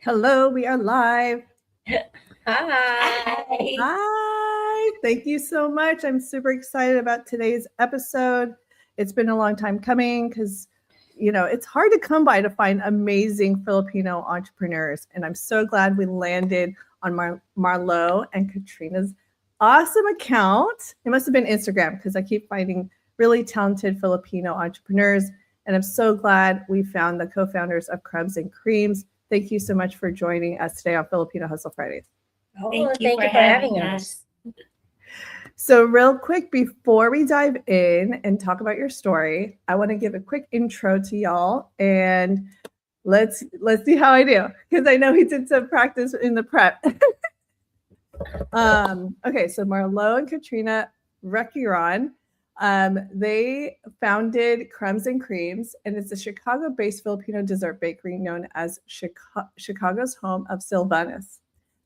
Hello, we are live. Hi. Hi. Thank you so much. I'm super excited about today's episode. It's been a long time coming because, it's hard to come by to find amazing Filipino entrepreneurs. And I'm so glad we landed on Marlo and Katrina's awesome account. It must have been Instagram because I keep finding really talented Filipino entrepreneurs. And I'm so glad we found the co-founders of Crumbs.nd.Creams. Thank you so much for joining us today on Filipino Hustle Fridays. Thank you for having us. So real quick, before we dive in and talk about your story, I want to give a quick intro to y'all, and let's see how I do, because I know he did some practice in the prep. Okay, so Marlo and Katrina Requiron, they founded Crumbs.nd.Creams, and it's a Chicago-based Filipino dessert bakery known as Chicago's home of Sylvanas.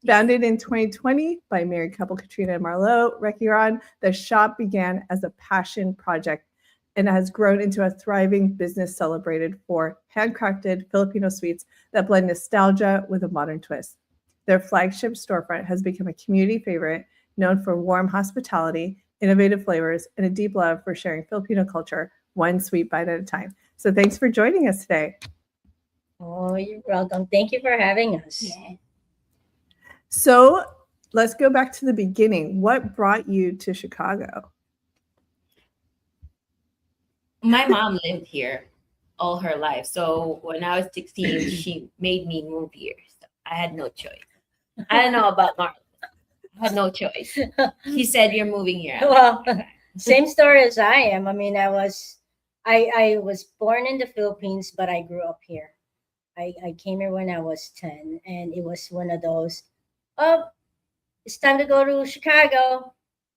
Founded in 2020 by married couple Katrina and Mharloe Requiron, the shop began as a passion project and has grown into a thriving business celebrated for handcrafted Filipino sweets that blend nostalgia with a modern twist. Their flagship storefront has become a community favorite, known for warm hospitality, innovative flavors, and a deep love for sharing Filipino culture one sweet bite at a time. So thanks for joining us today. Oh, you're welcome. Thank you for having us. Yeah. So let's go back to the beginning. What brought you to Chicago? My mom lived here all her life. So when I was 16, she made me move here. So I had no choice. I don't know about Mark. I had no choice. He said, "You're moving here." Well, same story as I am. I mean, I was born in the Philippines, but I grew up here. I came here when I was 10, and it was one of those, oh, it's time to go to Chicago,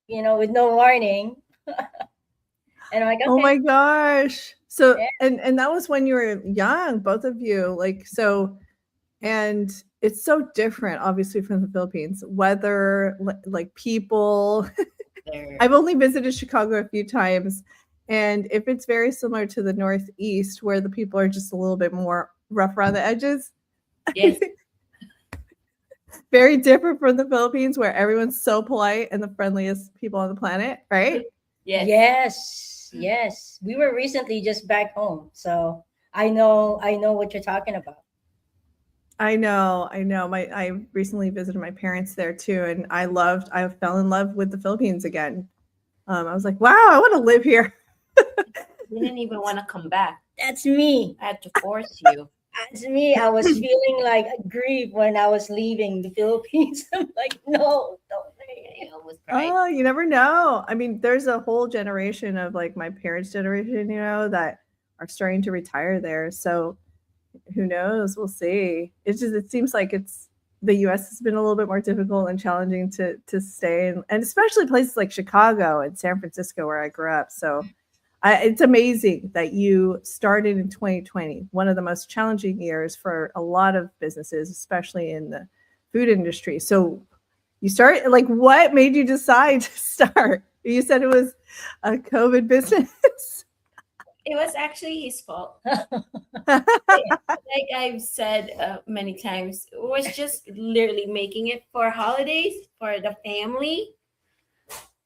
with no warning. And I'm like, okay. Oh my gosh. So, Yeah. and that was when you were young, both of you, and it's so different, obviously, from the Philippines. Weather, like people. I've only visited Chicago a few times, and if it's very similar to the Northeast, where the people are just a little bit more rough around the edges. Yes. Very different from the Philippines, where everyone's so polite and the friendliest people on the planet, right? Yes. We were recently just back home, so I know what you're talking about. I know. I recently visited my parents there too, and I fell in love with the Philippines again. I was like, wow, I want to live here. You didn't even want to come back. That's me. I had to force you. That's me. I was feeling like grief when I was leaving the Philippines. I'm like, no, don't leave. I almost cried. Oh, you never know. I mean, there's a whole generation of like my parents' generation, that are starting to retire there. So who knows? We'll see. It seems like the US has been a little bit more difficult and challenging to stay in, and especially places like Chicago and San Francisco where I grew up. So it's amazing that you started in 2020, one of the most challenging years for a lot of businesses, especially in the food industry. So you started, what made you decide to start? You said it was a COVID business. It was actually his fault. Like I've said many times, it was just literally making it for holidays for the family.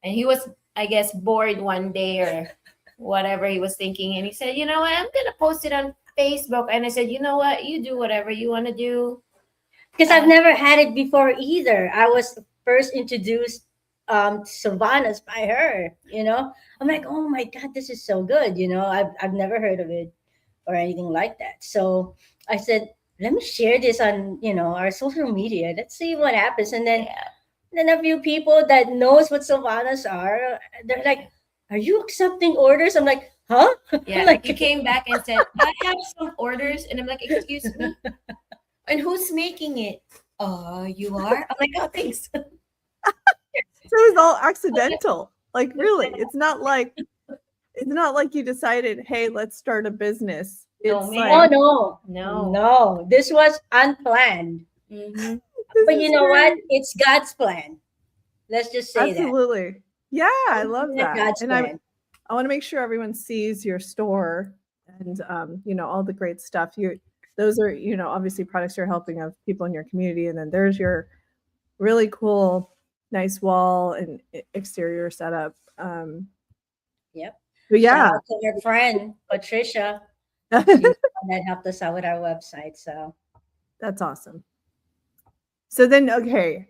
And he was, I guess, bored one day or whatever he was thinking. And he said, you know what, I'm going to post it on Facebook. And I said, you know what, you do whatever you want to do. Because I've never had it before either. I was first introduced Sylvanas by her. I'm like, oh my God, this is so good. I've never heard of it or anything like that. So I said, let me share this on our social media. Let's see what happens. And then a few people that knows what Sylvanas are, they're like, are you accepting orders? I'm like, huh? Yeah, like you came back and said, I have some orders. And I'm like, excuse me? And who's making it? You are? I'm like, oh, thanks. So it was all accidental. Like, really, it's not like you decided, hey, let's start a business. No. This was unplanned. Mm-hmm. But you know what? It's God's plan. Let's just say that. Absolutely. Yeah, I love that. God's And plan. I want to make sure everyone sees your store and all the great stuff. The those are, obviously products you're helping of people in your community. And then there's your really cool, nice wall and exterior setup. Yep. But Shout yeah, out to your friend Patricia. She's the one that helped us out with our website. So that's awesome. So then, okay,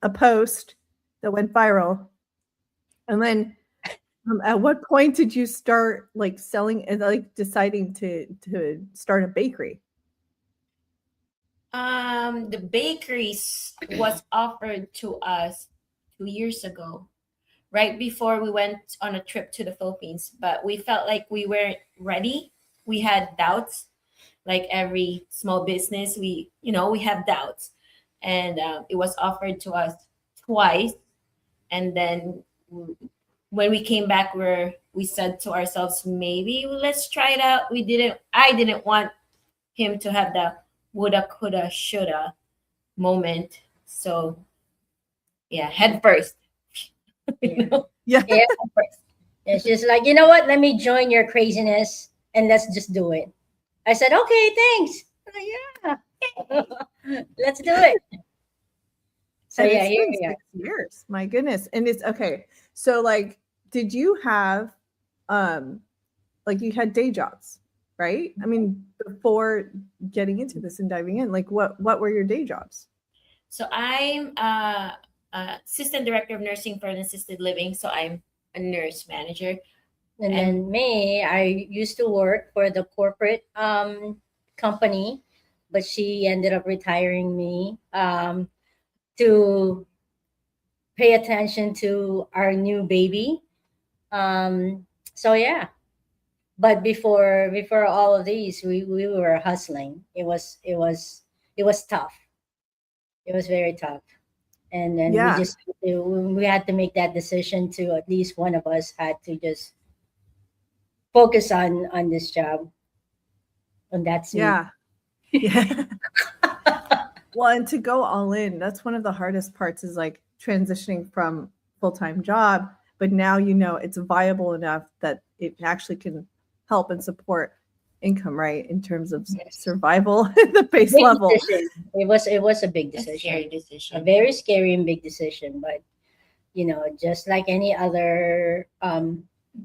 a post that went viral. And then at what point did you start like selling and like deciding to start a bakery? The bakeries was offered to us 2 years ago, right before we went on a trip to the Philippines. But we felt like we weren't ready. We had doubts, like every small business. We have doubts, and it was offered to us twice. And then when we came back, we said to ourselves, maybe let's try it out. I didn't want him to have the woulda, coulda, shoulda moment. So yeah, head first. yeah. Yeah. Yeah, it's just like, you know what? Let me join your craziness and let's just do it. I said, okay, thanks. Yeah, let's do it. So And yeah, it's here been we are. 6 years. My goodness. And it's okay. So like, did you have like you had day jobs, right? I mean, before getting into this and diving in, like what were your day jobs? So I'm assistant director of nursing for an assisted living. So I'm a nurse manager. And then me, I used to work for the corporate company, but she ended up retiring me to pay attention to our new baby. So yeah, but before all of these, we were hustling. It was tough. It was very tough. And then Yeah. we had to make that decision to at least one of us had to just focus on this job, and that's me. Yeah. Yeah. Well, and to go all in, that's one of the hardest parts is like transitioning from full-time job, but now it's viable enough that it actually can help and support income, right? In terms of Yes. survival at the base Big level. decision. It was a big A decision. scary A decision. very scary and big decision, but just like any other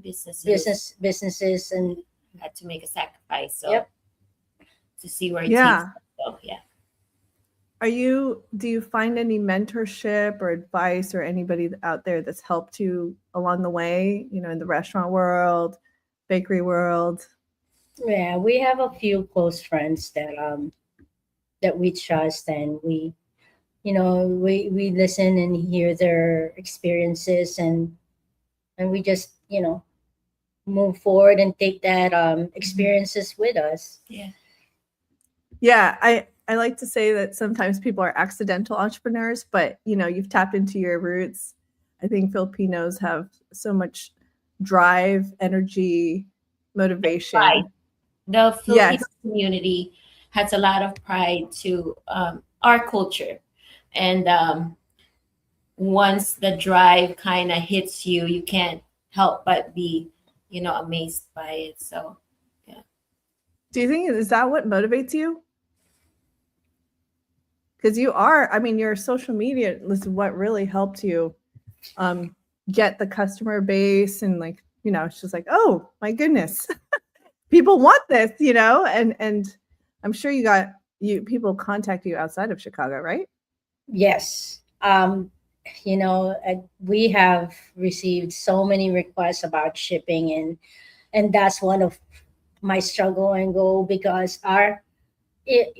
businesses and Had to make a sacrifice. So Yep. to see where it Yeah. takes us. So yeah. Do you find any mentorship or advice or anybody out there that's helped you along the way, in the restaurant world, bakery world? yeah, we have a few close friends that we trust, and we listen and hear their experiences, and we just move forward and take that experiences with us. Yeah. Yeah, I like to say that sometimes people are accidental entrepreneurs, but you've tapped into your roots. I think Filipinos have so much drive, energy, motivation. Pride. The Filipino Yes. community has a lot of pride to our culture, and once the drive kind of hits you, you can't help but be amazed by it. So Do you think is that what motivates you? Because your social media is what really helped you get the customer base, and like, it's just like, oh my goodness, people want this, and I'm sure people contact you outside of Chicago, right? Yes. We have received so many requests about shipping, and that's one of my struggle and goal, because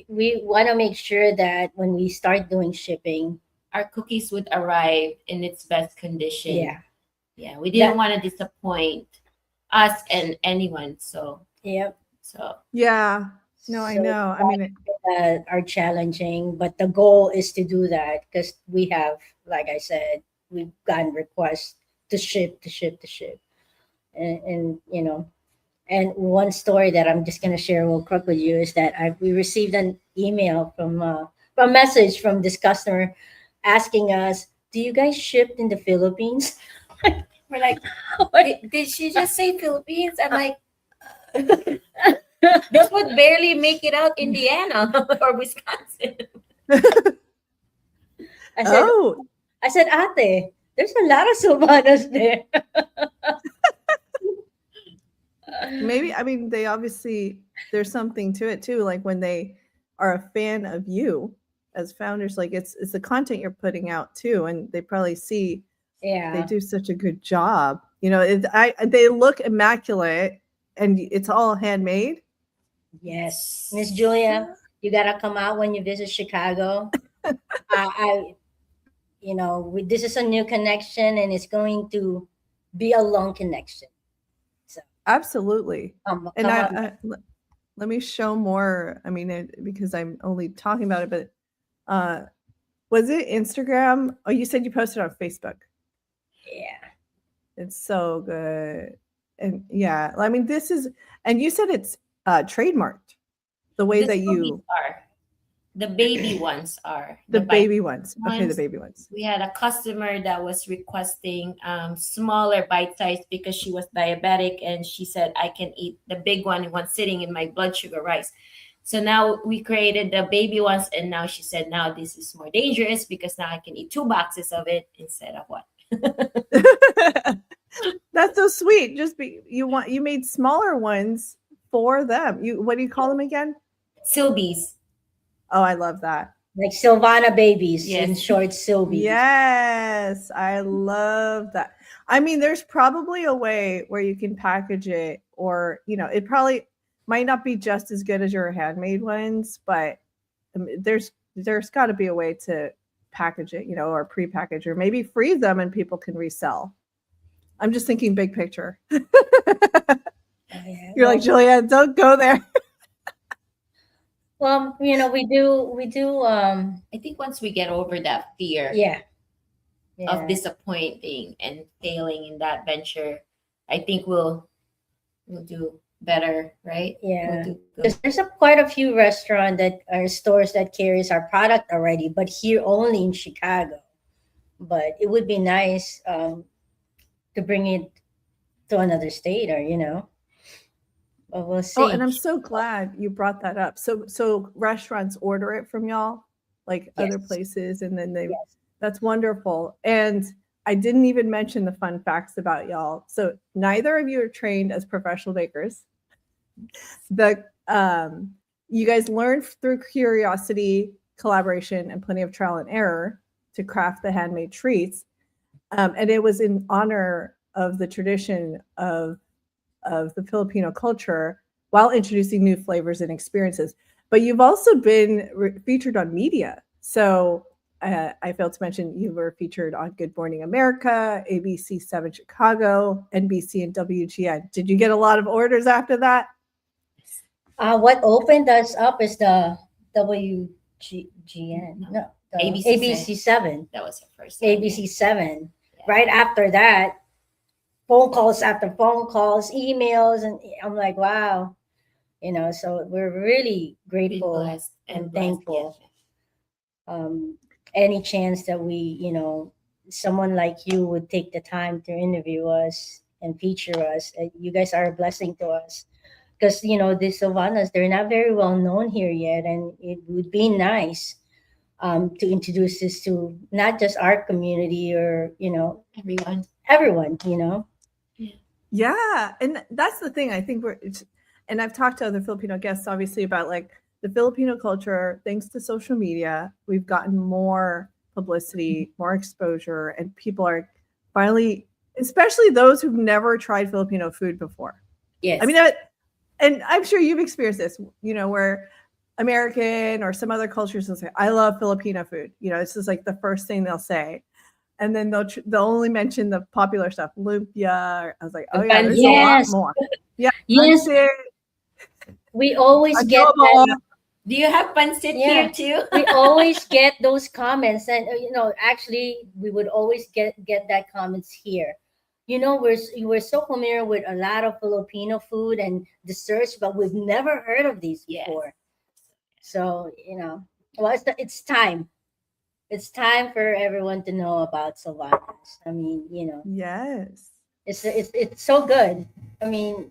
we want to make sure that when we start doing shipping, our cookies would arrive in its best condition. yeah, We didn't want to disappoint us and anyone. So yep. Yeah. No, I know. I mean, Are challenging, but the goal is to do that, because we have, like I said, we've gotten requests to ship, and and one story that I'm just gonna share real quick with you is that we received an email from a message from this customer asking us, "Do you guys ship in the Philippines?" we're like, did she just say Philippines? I'm like, This would barely make it out Indiana or Wisconsin. I said, Oh, Ate, there's a lot of Sylvanas there. maybe, I mean, they obviously, there's something to it too. Like when they are a fan of you as founders, like it's the content you're putting out too. And they probably see they Yeah. do such a good job. You know, they look immaculate and it's all handmade. Yes. Miss Julia, you gotta come out when you visit Chicago. I this is a new connection and it's going to be a long connection. So Absolutely. come And on. let me show more. I mean, because I'm only talking about it, but was it Instagram? Oh, you said you posted on Facebook. Yeah. It's so good. And yeah, I mean, this is, and you said it's trademarked the way The that smoothies you, are. The baby ones are. the bite baby ones. Okay, the ones. baby ones. We had a customer that was requesting smaller bite size because she was diabetic and she said, I can eat the big one in one sitting in my blood sugar rise. So now we created the baby ones, and now she said, now this is more dangerous because now I can eat 2 boxes of it instead of 1. That's so sweet. You made smaller ones for them. What do you call them again? Sylvies. Oh, I love that. Like Sylvana babies, Yes. in short, Sylvies. Yes, I love that. I mean, there's probably a way where you can package it, or it probably might not be just as good as your handmade ones, but there's got to be a way to package it, or pre-package, or maybe freeze them and people can resell. I'm just thinking big picture. Oh, yeah. You're like, Julia, don't go there. Well, we do. I think once we get over that fear Yeah. of disappointing and failing in that venture, I think we'll do better, right? Yeah. We'll do good. Because there's quite a few restaurants that are stores that carries our product already, but here only in Chicago. But it would be nice to bring it to another state, or but we'll see. Oh, and I'm so glad you brought that up. So restaurants order it from y'all, like other Yes. places, and then Yes. that's wonderful. And I didn't even mention the fun facts about y'all. So neither of you are trained as professional bakers. You guys learned through curiosity, collaboration, and plenty of trial and error to craft the handmade treats. And it was in honor of the tradition of the Filipino culture while introducing new flavors and experiences. But you've also been featured on media. So I failed to mention you were featured on Good Morning America, ABC 7 Chicago, NBC, and WGN. Did you get a lot of orders after that? What opened us up is the WGN. No, the ABC 7. That was her first time. ABC 7. Yeah. Right after that, phone calls after phone calls, emails, and I'm like, wow, so we're really grateful Blessed and blessed, thankful. yes. Any chance that we, someone like you would take the time to interview us and feature us, you guys are a blessing to us. Because, the Sylvanas, they're not very well known here yet. And it would be nice to introduce this to not just our community or, everyone. Yeah. And that's the thing. I think and I've talked to other Filipino guests, obviously, about like the Filipino culture. Thanks to social media, we've gotten more publicity, more exposure, and people are finally, especially those who've never tried Filipino food before. Yes. I mean, and I'm sure you've experienced this, where American or some other cultures will say, I love Filipino food. It's just like the first thing they'll say. And then they'll only mention the popular stuff, lumpia. I was like, oh yeah, there's a lot more. Yeah. Yes. Pancit, We always get adobo. that. Do you have pancit here too? We always get those comments, and actually, we would always get that comments here. We're so familiar with a lot of Filipino food and desserts, but we've never heard of these before. So well, it's time. It's time for everyone to know about Sylvanas. I mean, Yes. it's so good. I mean,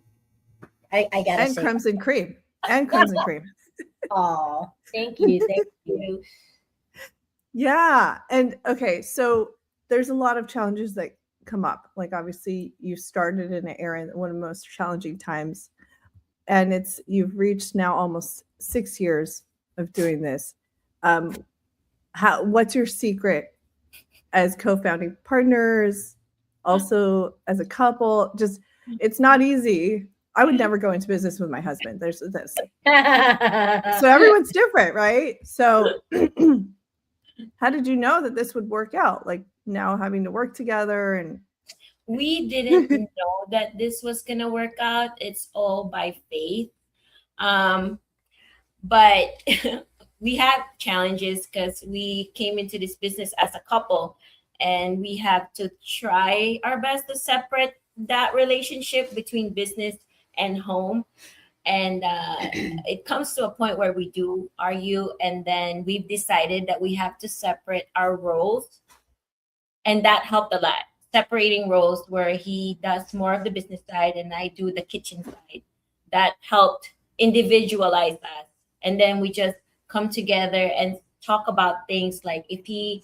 I gotta And say. Crumbs and Cream. And Crumbs and Cream. Oh, thank you. Thank you. Yeah. And okay, so there's a lot of challenges that come up. Like obviously you started in an era, one of the most challenging times. And you've reached now almost 6 years of doing this. What's your secret as co-founding partners, also as a couple? Just it's not easy. I would never go into business with my husband. There's this. So everyone's different, right? So how did you know that this would work out? Like now having to work together and we didn't know that this was gonna work out. It's all by faith. But we had challenges because we came into this business as a couple, and we have to try our best to separate that relationship between business and home. And it comes to a point where we do argue, and then we've decided that we have to separate our roles, and that helped a lot. Separating roles where he does more of the business side and I do the kitchen side. That helped individualize us. And then we just come together and talk about things like if he's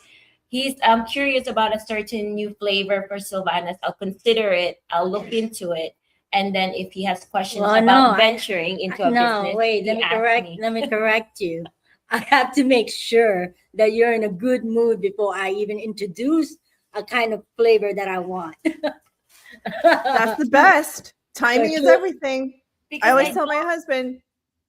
curious about a certain new flavor for Sylvanas, I'll consider it, I'll look into it. And then if he has questions about venturing into a business, wait, let me correct you. I have to make sure that you're in a good mood before I even introduce a kind of flavor that I want. that's the best. Timing is everything. Because I always tell my husband.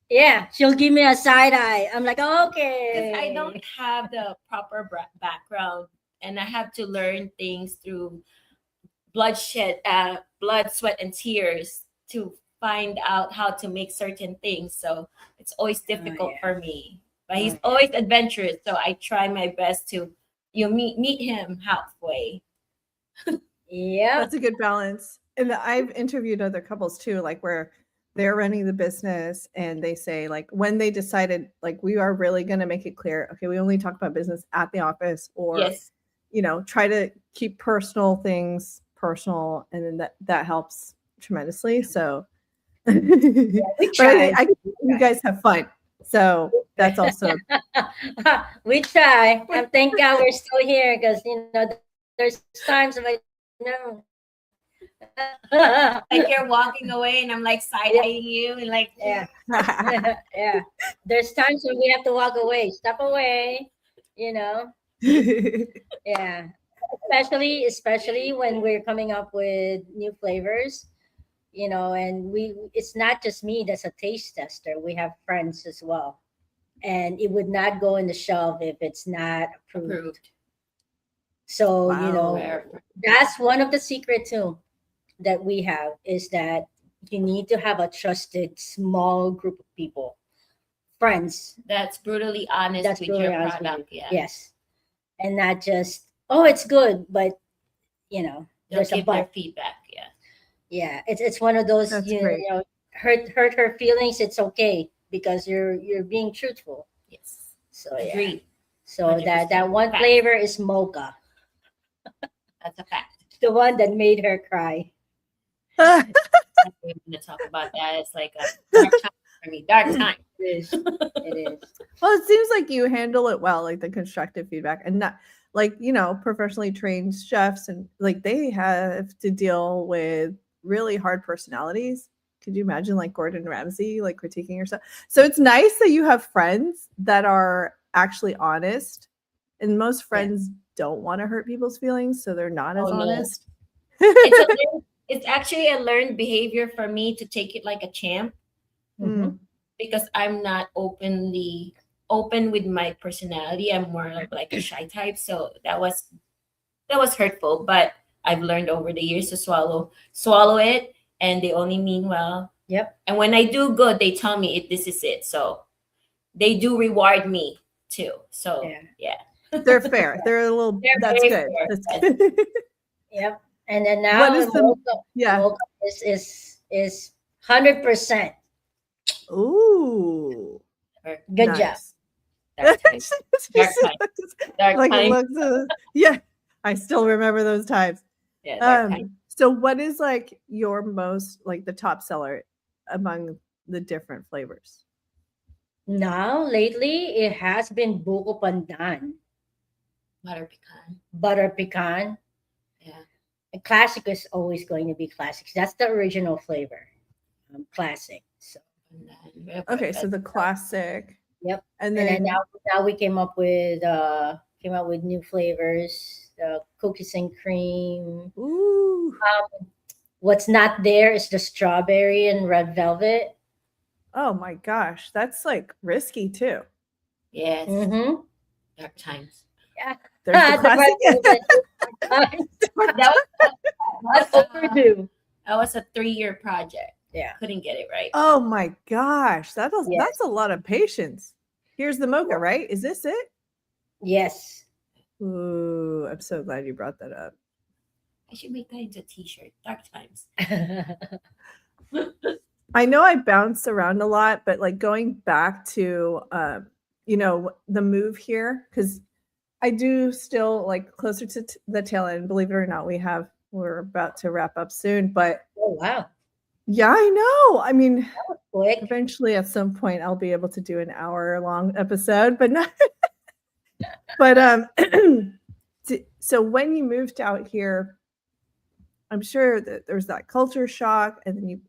Yeah, she'll give me a side eye. I'm like, okay. Because I don't have the proper background, and I have to learn things through blood, sweat, and tears to find out how to make certain things. So it's always difficult for me. But he's always adventurous, so I try my best to meet him halfway. Yeah, That's a good balance. And I've interviewed other couples too, like where they're running the business and they say like when they decided like we are really going to make it clear, okay, we only talk about business at the office, or try to keep personal things personal, and then that helps tremendously. So we try. You guys have fun, so that's also we try. And thank God we're still here, because there's times when like you're walking away and I'm like side-eyeing you and like yeah. There's times when we have to walk away, step away, yeah. Especially when we're coming up with new flavors, and it's not just me that's a taste tester. We have friends as well, and it would not go in the shelf if it's not approved. So that's one of the secret too that we have, is that you need to have a trusted small group of people, friends that's brutally honest with your product. Yes, and not just it's good, but there's give their feedback. It's one of those hurt her feelings. It's okay because you're being truthful. Yes, so agreed. So that one flavor is mocha. That's a fact. The one that made her cry. I'm going to talk about that. It's like a dark time for me. Dark time. It is. Well, it seems like you handle it well, like the constructive feedback, and not like professionally trained chefs, and like they have to deal with really hard personalities. Could you imagine like Gordon Ramsay like critiquing yourself? So it's nice that you have friends that are actually honest, and most friends don't want to hurt people's feelings, so they're not as honest. It's actually a learned behavior for me to take it like a champ, because I'm not open with my personality. I'm more of like a shy type, so that was hurtful. But I've learned over the years to swallow it, and they only mean well. Yep. And when I do good, they tell me this is it. So they do reward me too. So yeah. They're fair. They're a little. That's good. That's good. Yep. And then now, mocha is 100%. Ooh, good job. Dark times. Dark times. Yeah, I still remember those times. Yeah. So, what is like your most like the top seller among the different flavors? Now, lately, it has been buko pandan, Butter pecan. butter pecan. Yeah. And classic is always going to be classic. That's the original flavor. Classic. So, And then Okay, so the classic, yep. and And then then now we came up with new flavors. Cookies and cream. ooh, What's not there is the strawberry and red velvet. oh my gosh, that's like risky too. yes, Mm-hmm. dark times. Yeah. There's the The red classic. velvet. That was, That's overdue. that was a 3-year project. Yeah. Couldn't get it right. Oh my gosh, that's Yes. a lot of patience. Here's the mocha, right? Is this it? Yes. Ooh, I'm so glad you brought that up. I should make that into a t-shirt. Dark times. I know I bounced around a lot, but like going back to the move here, because I do still like closer to the tail end. Believe it or not, we're about to wrap up soon. But Oh wow. yeah, I know. I mean, Quick. eventually at some point I'll be able to do an hour-long episode, but not. But so when you moved out here, I'm sure that there's that culture shock, and then you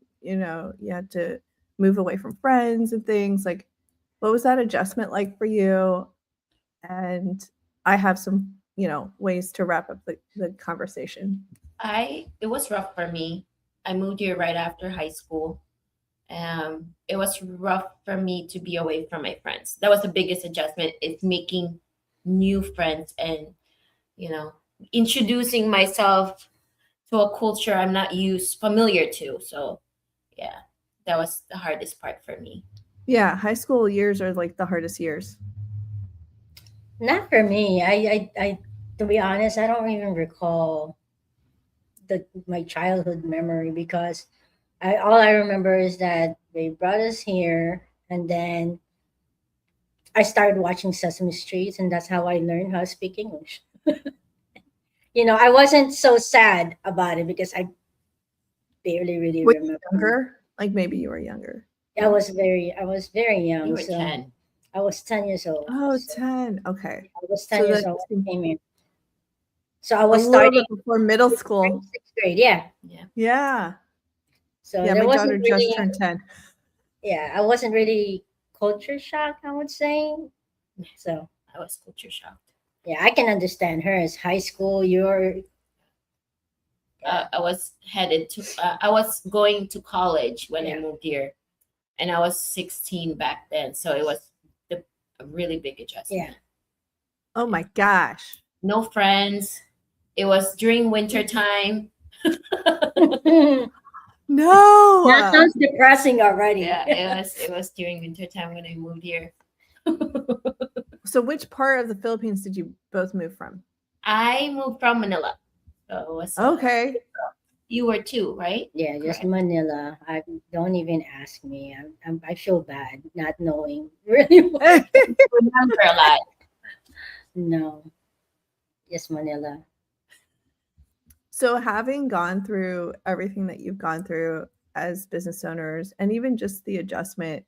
had to move away from friends and things. Like, what was that adjustment like for you? And I have some, ways to wrap up the conversation. It was rough for me. I moved here right after high school. It was rough for me to be away from my friends. That was the biggest adjustment, is making new friends and, introducing myself to a culture I'm not familiar to. So yeah, that was the hardest part for me. Yeah, high school years are like the hardest years. Not for me. I to be honest, I don't even recall my childhood memory, because all I remember is that they brought us here, and then I started watching Sesame Street, and that's how I learned how to speak English. I wasn't so sad about it because I barely really Were you remember. younger? Like maybe you were younger. I was very young. You were so 10. I was 10 years old. Oh, So 10. Okay. I was 10 So years that old when I came here. So I a was little starting bit before middle school. 6th grade. Yeah. Yeah. So Yeah, there my daughter wasn't just really, turned 10. yeah, I wasn't really culture shock, I would say. So I was culture shocked. yeah, I can understand her. As high school, I was going to college when I moved here, and I was 16 back then. So it was a really big adjustment. Yeah. Oh my gosh. No friends. It was during winter time. that No. sounds depressing already. Yeah, it was during winter time when I moved here. So which part of the Philippines did you both move from? I moved from Manila. So it was Okay. You were too, right? Yeah, just Correct. Manila. I don't even ask me. I feel bad not knowing really what. Remember a lot. No, just Manila. So having gone through everything that you've gone through as business owners, and even just the adjustment,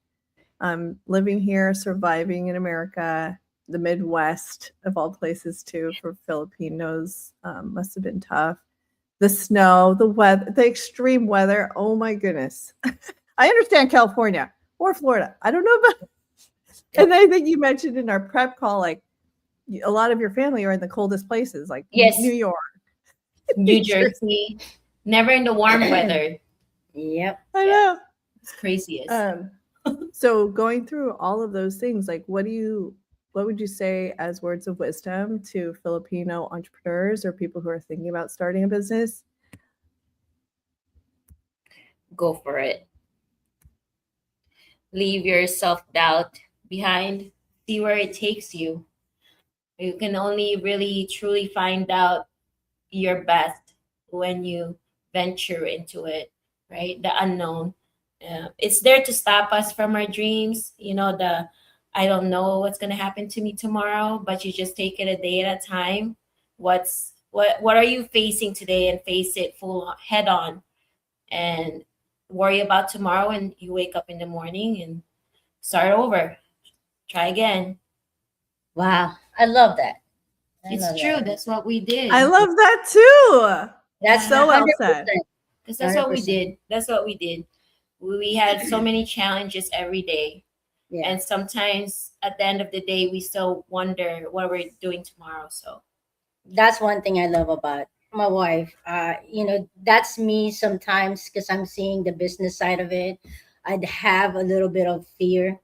living here, surviving in America, the Midwest of all places too, for Filipinos, must have been tough. The snow, the weather, the extreme weather. Oh my goodness. I understand California or Florida. I don't know about. And I think you mentioned in our prep call, like a lot of your family are in the coldest places, like Yes. New York, New Jersey. Never in the warm weather. Yep. I know. It's craziest. So going through all of those things, like what would you say as words of wisdom to Filipino entrepreneurs or people who are thinking about starting a business? Go for it. Leave your self-doubt behind. See where it takes you. You can only really truly find out your best when you venture into it, right? The unknown. It's there to stop us from our dreams. I don't know what's going to happen to me tomorrow, but you just take it a day at a time. What are you facing today, and face it full head on, and worry about tomorrow, and you wake up in the morning and start over, try again. Wow, I love that. I It's love true. that. That's what we did. I love that too. That's So well 100%. said. Because that's what we 100%. did. That's what we did. We had so many challenges every day. Yeah. And sometimes at the end of the day, we still wonder what we're doing tomorrow. So That's one thing I love about my wife. That's me sometimes because I'm seeing the business side of it. I'd have a little bit of fear.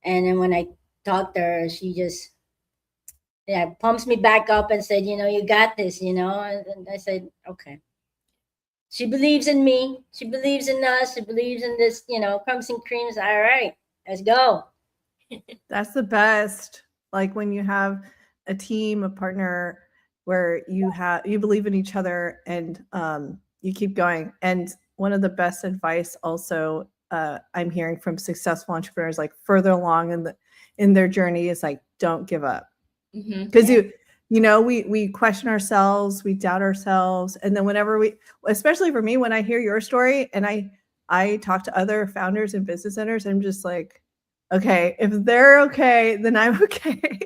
And then when I talk to her, she just pumps me back up and said, you got this, And I said, okay. She believes in me. She believes in us. She believes in this, Crumbs and Creams. All right, let's go. That's the best. Like when you have a team, a partner where you believe in each other and you keep going. And one of the best advice also I'm hearing from successful entrepreneurs, like further along in their journey, is like, don't give up. Because we question ourselves, we doubt ourselves. And then whenever especially for me, when I hear your story and I talk to other founders and business owners, I'm just like, okay, if they're okay, then I'm okay.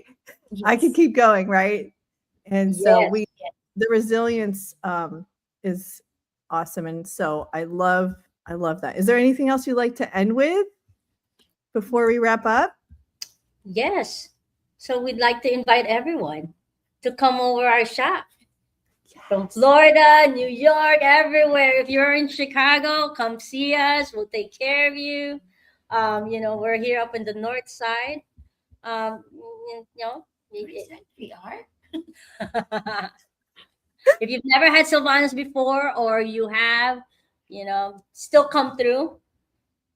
yes. I can keep going, right? And so the resilience is awesome. And so I love that. Is there anything else you'd like to end with before we wrap up? Yes. So we'd like to invite everyone to come over our shop. Yes. From Florida, New York, everywhere. If you're in Chicago, come see us. We'll take care of you. We're here up in the north side. We are. If you've never had Sylvanas before, or you have, still come through,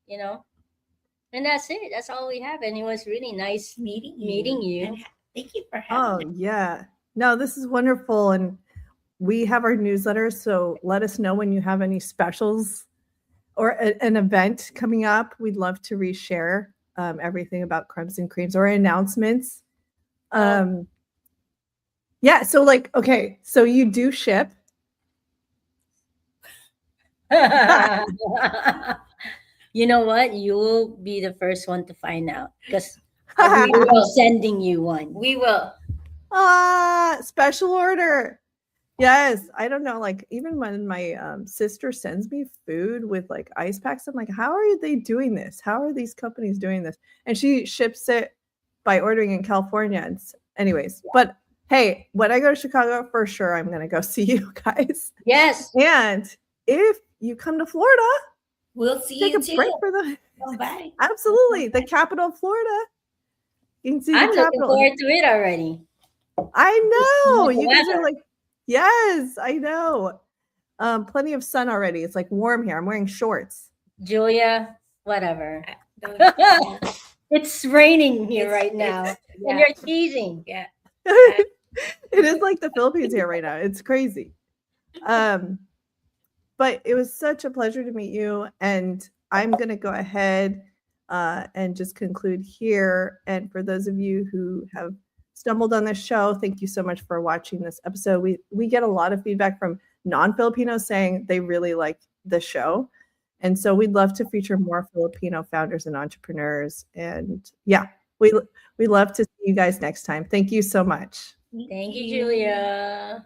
and that's it. That's all we have. And it was really nice meeting you. And thank you for having me. Oh, yeah. No, this is wonderful. And we have our newsletters, so let us know when you have any specials or an event coming up. We'd love to reshare everything about Crumbs and Creams or announcements. Yeah, so okay, so you do ship. You know what? You'll be the first one to find out because we will sending you one. We will. Special order. Yes, I don't know. Like even when my sister sends me food with like ice packs, I'm like, how are they doing this? How are these companies doing this? And she ships it by ordering in California. And anyways, but hey, when I go to Chicago, for sure, I'm gonna go see you guys. Yes. And if you come to Florida, we'll see take you a too. break for the. Oh, bye. Absolutely, the capital of Florida. You can see I'm the looking capital. forward to it already. I know. You guys are like, yes, I know. Plenty of sun already. It's like warm here. I'm wearing shorts. Julia, whatever. It's raining here right now. And you're teasing. Yeah. It is like the Philippines here right now. It's crazy. But it was such a pleasure to meet you. And I'm going to go ahead and just conclude here. And for those of you who have stumbled on this show, thank you so much for watching this episode. We get a lot of feedback from non-Filipinos saying they really like the show. And so we'd love to feature more Filipino founders and entrepreneurs. And yeah, we love to see you guys next time. Thank you so much. Thank you, Julia.